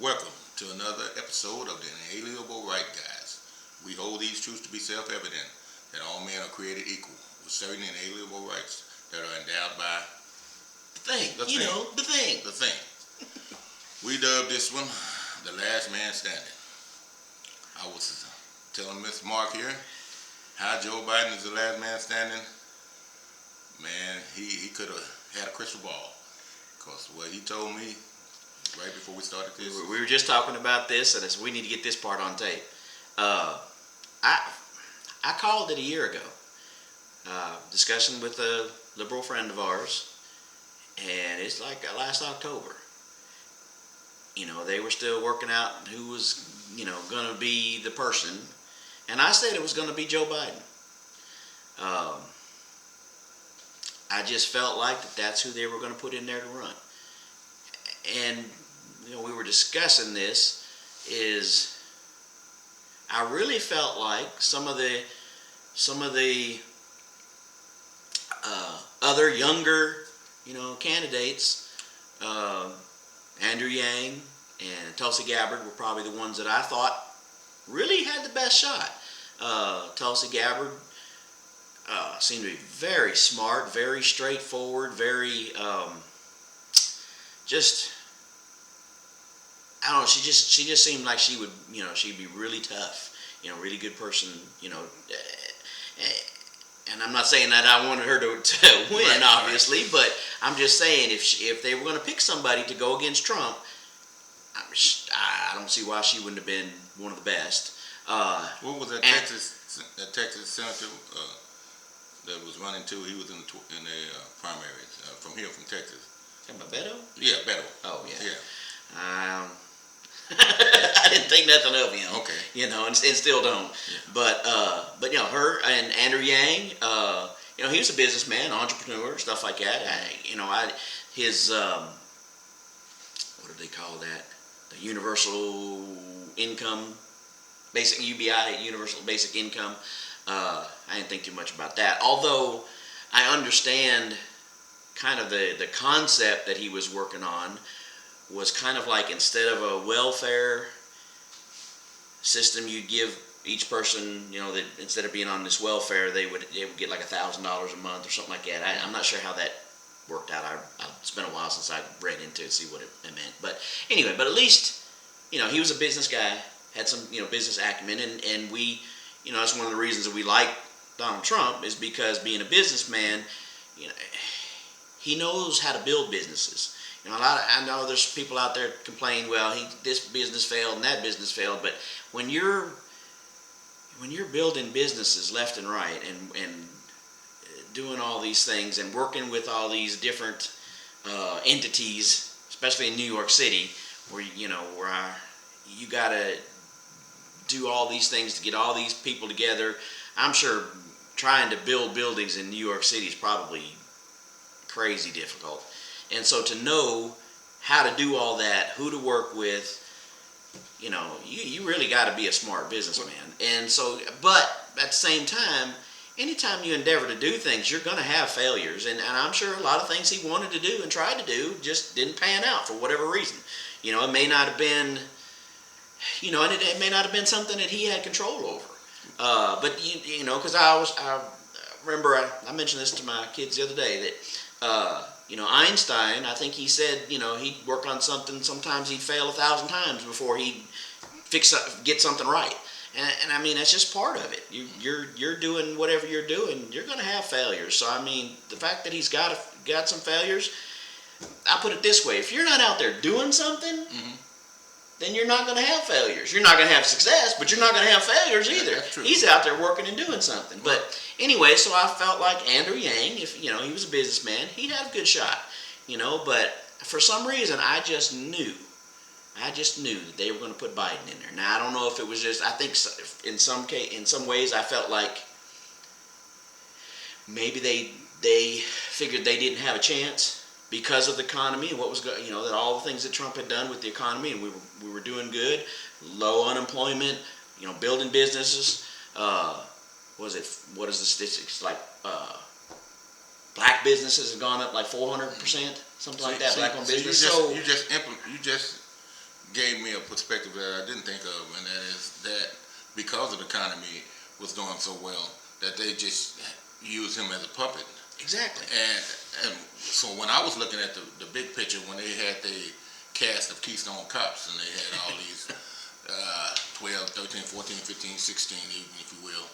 Welcome to another episode of the Inalienable Right Guys. We hold these truths to be self-evident, that all men are created equal, with certain inalienable rights that are endowed by the thing. The thing. We dubbed this one the last man standing. I was telling Miss Mark here how Joe Biden is the last man standing. Man, he could have had a crystal ball, because what he told me right before we started this. We were just talking about this, and we need to get this part on tape. I called it a year ago, discussing with a liberal friend of ours, and it's like last October. You know, they were still working out who was, going to be the person, and I said it was going to be Joe Biden. I just felt like that's who they were going to put in there to run. And we were discussing this, is I really felt like some of the other younger candidates, Andrew Yang and Tulsi Gabbard, were probably the ones that I thought really had the best shot. Tulsi Gabbard seemed to be very smart, very straightforward, very I don't know. She just seemed like she would, she'd be really tough, really good person, And I'm not saying that I wanted her to win, right, obviously, right. But I'm just saying if they were going to pick somebody to go against Trump, I don't see why she wouldn't have been one of the best. What was that Texas senator that was running too? He was in the primaries from Texas. Talking about Beto? Yeah, Beto. Oh yeah. Yeah. I didn't think nothing of him. Okay. And still don't. Yeah. But her and Andrew Yang, he was a businessman, entrepreneur, stuff like that. His what do they call that? The universal income, basic UBI, universal basic income. I didn't think too much about that. Although I understand kind of the concept that he was working on was kind of like, instead of a welfare system, you'd give each person, that instead of being on this welfare, they would get like $1,000 a month or something like that. I'm not sure how that worked out. It's been a while since I read into it to see what it meant. But anyway, at least, he was a business guy, had some, business acumen, and we, that's one of the reasons that we like Donald Trump, is because being a businessman, he knows how to build businesses. I know there's people out there complain, well, this business failed and that business failed, but when you're building businesses left and right and doing all these things and working with all these different entities, especially in New York City, where you gotta do all these things to get all these people together. I'm sure trying to build buildings in New York City is probably crazy difficult. And so to know how to do all that, who to work with, you really got to be a smart businessman. And so, but at the same time, anytime you endeavor to do things, you're going to have failures. And I'm sure a lot of things he wanted to do and tried to do just didn't pan out for whatever reason. It may not have been, and it may not have been something that he had control over. But, because I remember I mentioned this to my kids the other day that, Einstein, I think he said, he'd work on something, sometimes he'd fail 1,000 times before he'd get something right. And I mean, that's just part of it. You're doing whatever you're doing, you're going to have failures. So, I mean, the fact that he's got some failures, I put it this way: if you're not out there doing something, mm-hmm. then you're not going to have failures. You're not going to have success, but you're not going to have failures either. That's true. He's out there working and doing something. But anyway, so I felt like Andrew Yang, if he was a businessman, he'd have a good shot. But for some reason, I just knew that they were going to put Biden in there. Now, I don't know if it was just, I think in some ways I felt like maybe they figured they didn't have a chance because of the economy and what was going, that all the things that Trump had done with the economy, and we were doing good, low unemployment, building businesses. What is the statistics like? Black businesses have gone up like 400%, something like that. Black-owned business. You just gave me a perspective that I didn't think of, and that is that because of the economy was doing so well, that they just used him as a puppet. Exactly. And so when I was looking at the big picture, when they had the cast of Keystone Cops, and they had all these 12, 13, 14, 15, 16, even if you will,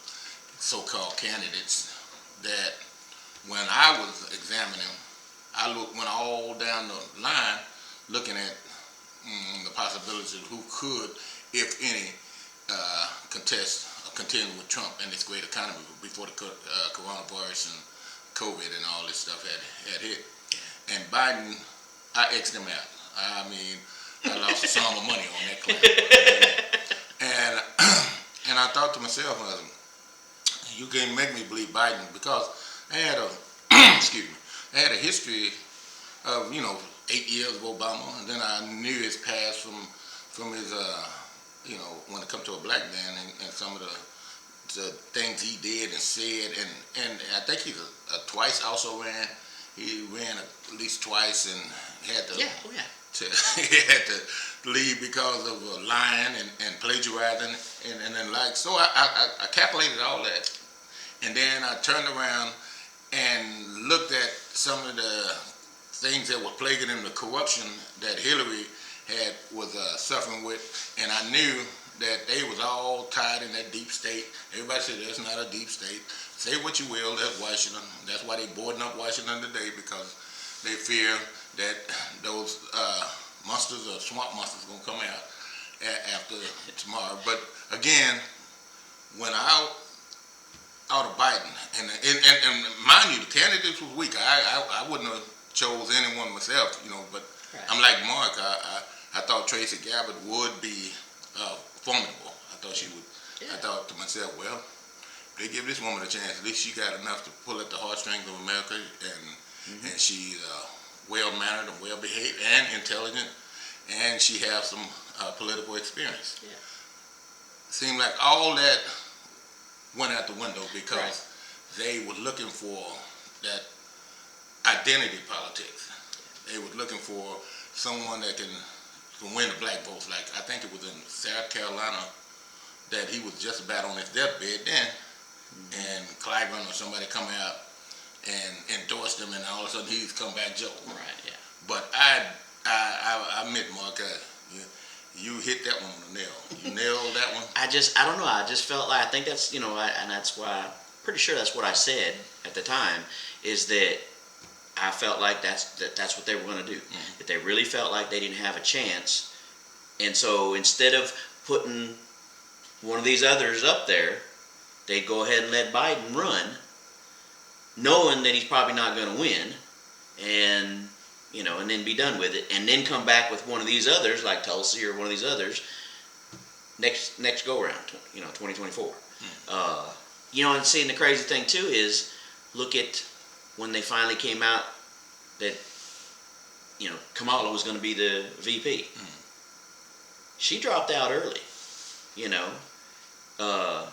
so-called candidates, that when I was examining, I went all down the line looking at the possibilities of who could, if any, contend with Trump and this great economy before the coronavirus and COVID and all this stuff had hit. And Biden, I X'd him out. I mean, I lost a sum of money on that claim. And I thought to myself, you can make me believe Biden, because I had a excuse me, I had a history of 8 years of Obama, and then I knew his past from his when it comes to a black man and some of the things he did and said, and I think he twice also ran. He ran at least twice and had to he had to leave because of lying and plagiarizing and then so I calculated all that, and then I turned around and looked at some of the things that were plaguing him, the corruption that Hillary was suffering with, and I knew that they was all tied in that deep state. Everybody said that's not a deep state. Say what you will, that's Washington. That's why they boarding up Washington today, because they fear that those monsters or swamp monsters gonna come out after tomorrow. But again, when I out of Biden, and mind you, the candidates was weak. I wouldn't have chose anyone myself, but right. I'm like Mark. I thought Tracy Gabbard would be formidable. I thought she would. Yeah. I thought to myself, well, if they give this woman a chance, at least she got enough to pull at the heartstrings of America, and she's well-mannered and well-behaved and intelligent, and she has some political experience. Yeah. Seemed like all that went out the window because they were looking for that identity politics. They were looking for someone that can win the black votes. Like I think it was in South Carolina that he was just about on his deathbed then, and Clyburn or somebody come out and endorsed him, and all of a sudden he's come back Joe. Right. Yeah. But I admit, Mark, you hit that one on the nail. You nailed that one. I don't know. I just felt like, I think that's, and that's why, pretty sure that's what I said at the time, is that I felt like that's what they were going to do. Mm-hmm. That they really felt like they didn't have a chance. And so instead of putting one of these others up there, they'd go ahead and let Biden run, knowing that he's probably not going to win, and and then be done with it, and then come back with one of these others, like Tulsi or one of these others, next go around, 2024. And seeing the crazy thing too is, look at when they finally came out that Kamala was going to be the VP. She dropped out early.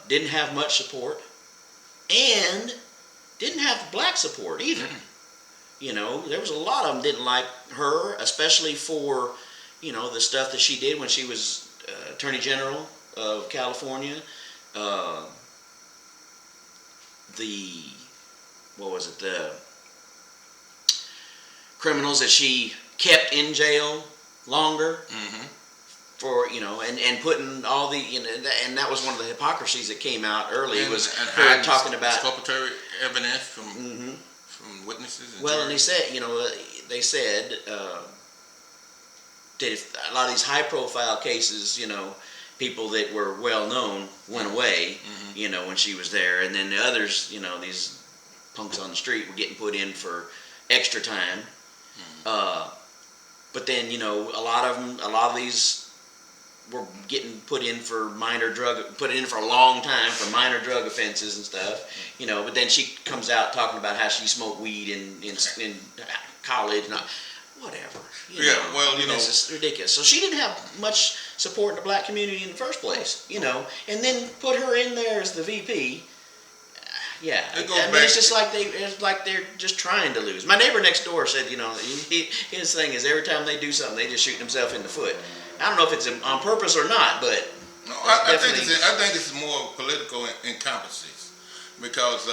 Didn't have much support, and didn't have black support either. There was a lot of them didn't like her, especially for, the stuff that she did when she was Attorney General of California. The criminals that she kept in jail longer. Mm-hmm. For and putting all the and that was one of the hypocrisies that came out early, was her talking about exculpatory evidence from witnesses. And they said that if a lot of these high profile cases, people that were well known went away, when she was there, and then the others, these punks on the street were getting put in for extra time. But then a lot of these were getting put in for a long time for minor drug offenses and stuff, but then she comes out talking about how she smoked weed in college and whatever. This is ridiculous. So she didn't have much support in the black community in the first place, and then put her in there as the VP. It's just like they're just trying to lose. My neighbor next door said, his thing is every time they do something, they just shoot themselves in the foot. I don't know if it's on purpose or not, but No, I think it's more political incompetencies because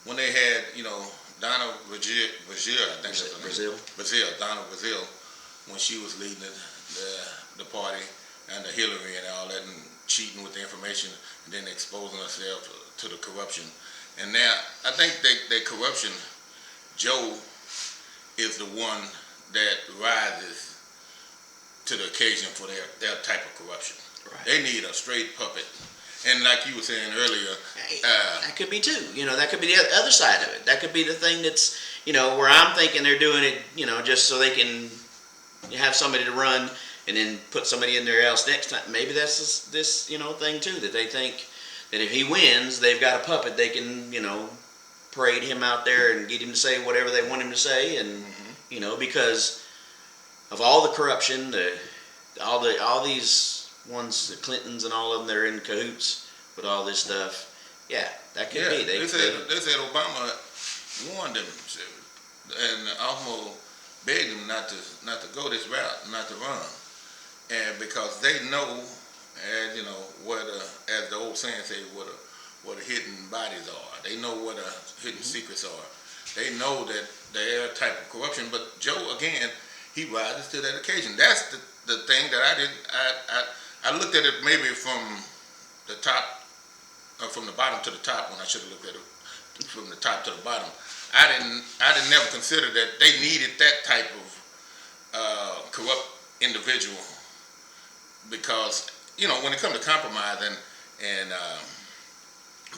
when they had Donna Brazil, I think that's her name. Donna Brazil, when she was leading the party and the Hillary and all that and cheating with the information and then exposing herself to the corruption. And now I think that corruption, Joe is the one that rises to the occasion for their type of corruption. Right. They need a straight puppet. And like you were saying earlier, that could be too. That could be the other side of it. That could be the thing that's, where I'm thinking they're doing it, just so they can have somebody to run and then put somebody in there else next time. Maybe that's this thing too, that they think that if he wins, they've got a puppet they can, parade him out there and get him to say whatever they want him to say, and because of all the corruption, all these ones, the Clintons and all of them, they're in cahoots with all this stuff. Yeah, that could be. They said Obama warned them and almost begged them not to go this route, not to run, and because they know, as as the old saying say, what the hidden bodies are. They know what the hidden secrets are. They know that their type of corruption. But Joe, again, he rises to that occasion. That's the thing that I looked at it maybe from the top, from the bottom to the top, when I should have looked at it from the top to the bottom. I didn't never consider that they needed that type of corrupt individual, because when it comes to compromise and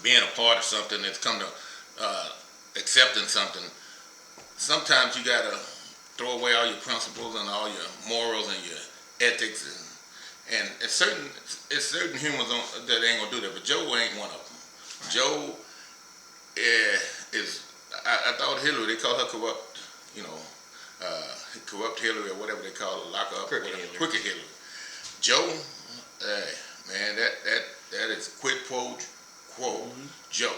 being a part of something, it's come to accepting something. Sometimes you gotta throw away all your principles and all your morals and your ethics, and it's certain humans that ain't gonna do that. But Joe ain't one of them. Right. Joe is. I thought Hillary, they call her corrupt. Corrupt Hillary or whatever they call her, lock up, Crooked Hillary. Joe, man, that is quid pro quo. Joe.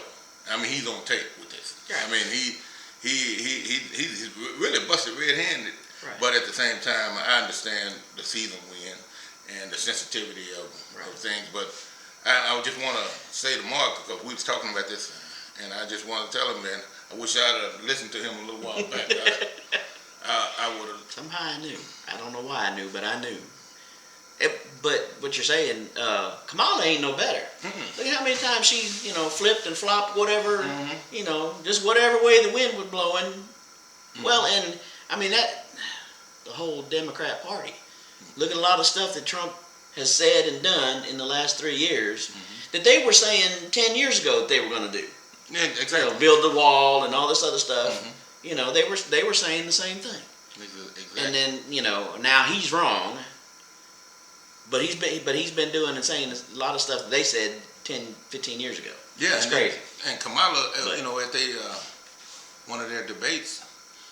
I mean, he's on tape with this. Yeah. I mean, he's really busted red-handed. Right. But at the same time, I understand the season we're in and the sensitivity of things. But I just want to say to Mark, because we was talking about this, and I just want to tell him, man, I wish I'd have listened to him a little while back. I would have. Somehow I knew. I don't know why I knew, but I knew. But what you're saying, Kamala ain't no better. Mm-hmm. Look how many times she, flipped and flopped, whatever, mm-hmm. Just whatever way the wind was blowing. Mm-hmm. Well, and I mean the whole Democrat Party. Look at a lot of stuff that Trump has said and done in the last 3 years mm-hmm. that they were saying 10 years ago that they were going to do. Yeah, exactly. Build the wall and all this other stuff. Mm-hmm. They were saying the same thing. Exactly. And then now he's wrong. But he's been doing and saying a lot of stuff that they said 10, 15 years ago. Yeah, it's crazy. And Kamala, at they one of their debates,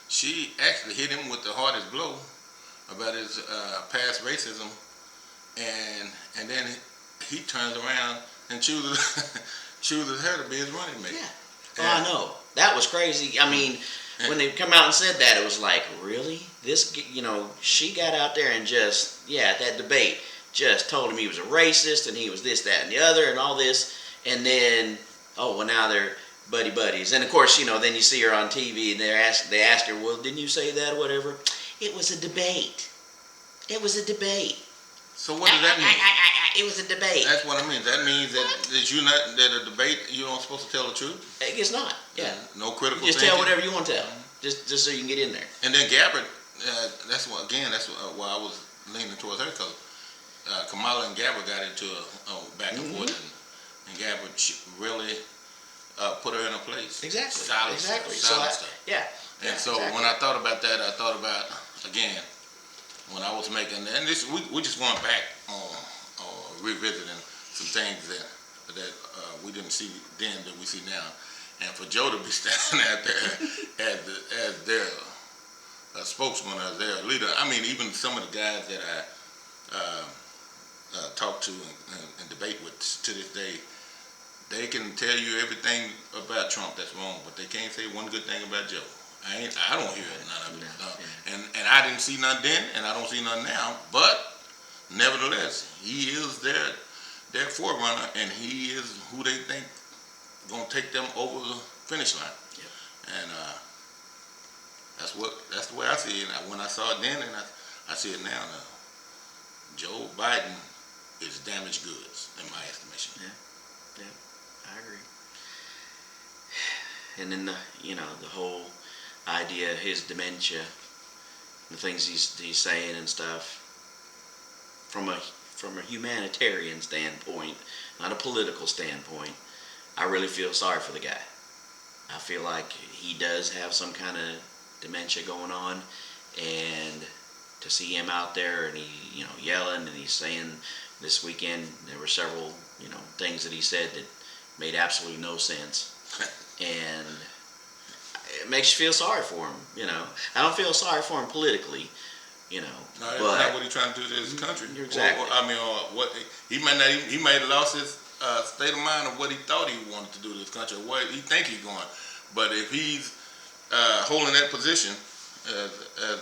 she actually hit him with the hardest blow about his past racism, and then he turns around and chooses her to be his running mate. Yeah. I know. That was crazy. I mean, when they come out and said that, it was like, really? This, she got out there and just, at that debate, just told him he was a racist and he was this, that, and the other and all this. And then, now they're buddies. And of course, then you see her on TV and they ask her, well, didn't you say that or whatever? It was a debate. It was a debate. So what does that mean? It was a debate. That's what it means. That means that a debate, you don't supposed to tell the truth? I guess not. Yeah. No critical just thinking. Tell whatever you want to tell. Just so you can get in there. And then Gabbard, that's why I was leaning towards her, because Kamala and Gabbard got into a back and forth, and Gabbard really put her in a place. Exactly. Silent stuff. Yeah. And so when I thought about that, I thought about, again, when I was making, and this we just going back on revisiting some things that we didn't see then that we see now, and for Joe to be standing out there as their spokesman, as their leader. I mean, even some of the guys that I talk to and debate with to this day, they can tell you everything about Trump that's wrong, but they can't say one good thing about Joe. I don't hear none of it. And I didn't see none then, and I don't see none now. But nevertheless, he is their forerunner, and he is who they think gonna take them over the finish line. Yep. And that's the way I see it. When I saw it then, and I see it now. Joe Biden is damaged goods in my estimation. Yeah, I agree. And then the whole idea, his dementia, the things he's saying and stuff, from a humanitarian standpoint, not a political standpoint, I really feel sorry for the guy. I feel like he does have some kind of dementia going on, and to see him out there and he yelling, and he's saying this weekend there were several things that he said that made absolutely no sense, and it makes you feel sorry for him. I don't feel sorry for him politically, No, that's but not what he's trying to do to his country. Exactly. What he may have lost his state of mind of what he thought he wanted to do to this country, or what he think he's going. But if he's holding that position as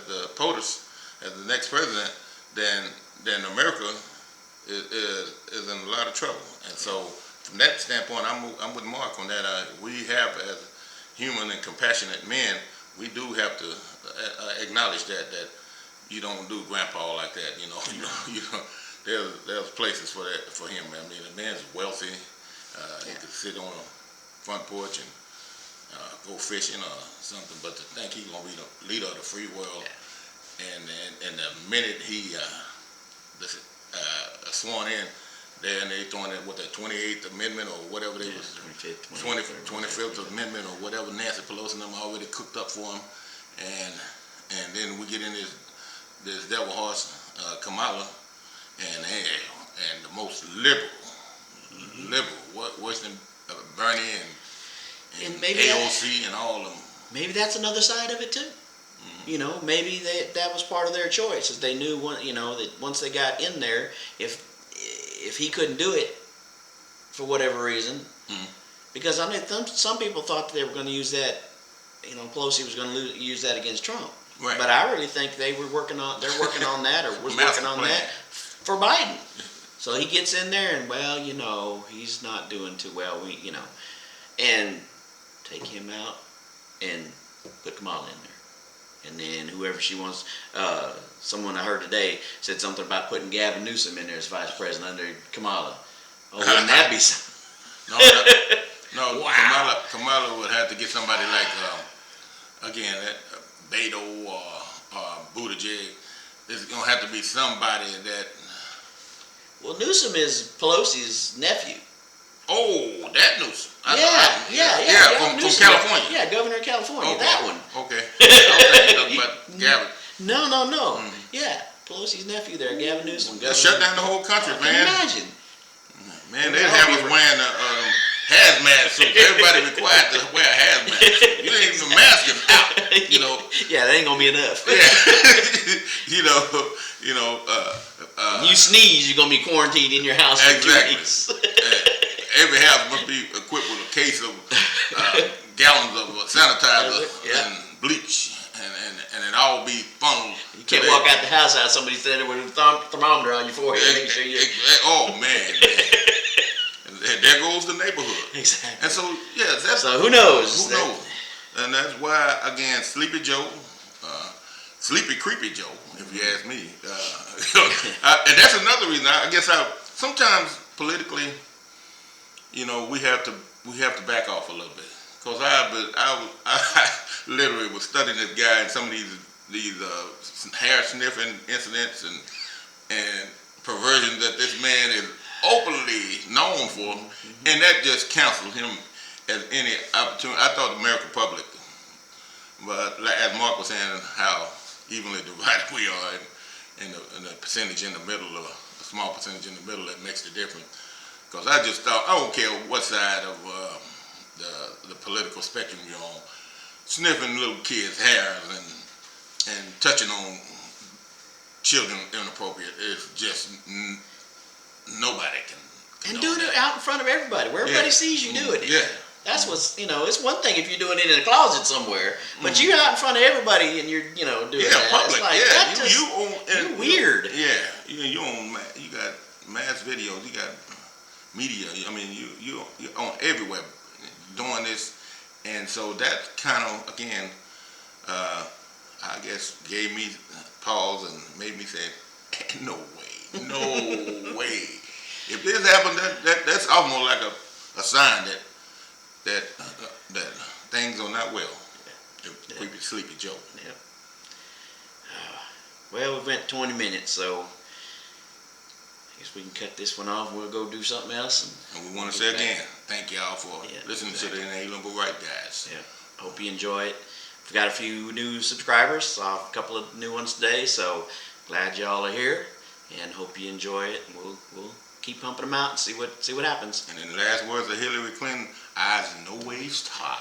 the POTUS, as the next president, then America is in a lot of trouble. And so, from that standpoint, I'm with Mark on that. We have, as human and compassionate men, we do have to acknowledge that you don't do grandpa like that. There's places for that for him. I mean, the man's wealthy. He could sit on a front porch and go fishing or something. But to think he's gonna be the leader of the free world, and the minute he sworn in, there and they throwing it with the 28th Amendment or whatever they was 25th Amendment or whatever Nancy Pelosi and them already cooked up for him, and then we get in this devil horse Kamala, and the most liberal, worse than Bernie and maybe AOC and all of them. Maybe that's another side of it too. Maybe that was part of their choice, is they knew that once they got in there, if he couldn't do it for whatever reason, because I mean some people thought that they were going to use that, Pelosi was going to use that against Trump. Right. But I really think they're working on that, or was working on that for Biden. So he gets in there and he's not doing too well. And take him out and put Kamala in there. And then whoever she wants, someone I heard today said something about putting Gavin Newsom in there as vice president under Kamala. Oh, wouldn't that be something? No. Wow. Kamala would have to get somebody like, Beto or Buttigieg. There's going to have to be somebody that... Well, Newsom is Pelosi's nephew. Oh, that Newsom. Yeah. From California. Yeah, governor of California. Okay. That one. Okay. I was talking about Gavin. No. Yeah, Pelosi's nephew there, Gavin Newsom. They shut down the whole country, man. Can you imagine? Man, they have us wearing hazmat suits. Everybody required to wear a hazmat suit. You ain't even the mask is out. Yeah, that ain't gonna be enough. You sneeze, you're gonna be quarantined in your house for 2 weeks. Every house must be equipped with a case of gallons of sanitizer and bleach, and it all be funneled. You can't walk out the house without somebody standing there with a thermometer on your forehead. Make sure you. Oh man. And there goes the neighborhood. Exactly. And so so who knows? Who knows? And that's why, again, Sleepy Joe, Sleepy Creepy Joe, if you ask me. And that's another reason. I guess sometimes politically, we have to back off a little bit, because I literally was studying this guy and some of these hair sniffing incidents and perversions that this man is openly known for, and that just canceled him as any opportunity. I thought the American public, but as Mark was saying, how evenly divided we are, and the percentage in the middle, or a small percentage in the middle, that makes the difference. Because I just thought, I don't care what side of the political spectrum you're on, sniffing little kids' hairs and touching on children inappropriate is just nobody can. And doing it out in front of everybody, where everybody sees you doing it. Yeah. That's what's, it's one thing if you're doing it in a closet somewhere, but you're out in front of everybody and you're, doing that. Public. It's like, you're you're weird. Yeah, you on videos, you got media. I mean, you're on everywhere doing this, and so that kind of again, I guess, gave me pause and made me say, no way, no way. If this happened, that's almost like a sign that things are not well. If we be sleepy Joe. Yep. Well, we went 20 minutes, so I guess we can cut this one off. We'll go do something else. And we want to say again, thank y'all for listening to the Inalienable Right Guys. Yeah. Hope you enjoy it. We've got a few new subscribers. Saw a couple of new ones today, so glad y'all are here, and hope you enjoy it. We'll keep pumping them out and see what happens. And in the last words of Hillary Clinton, eyes no ways tied.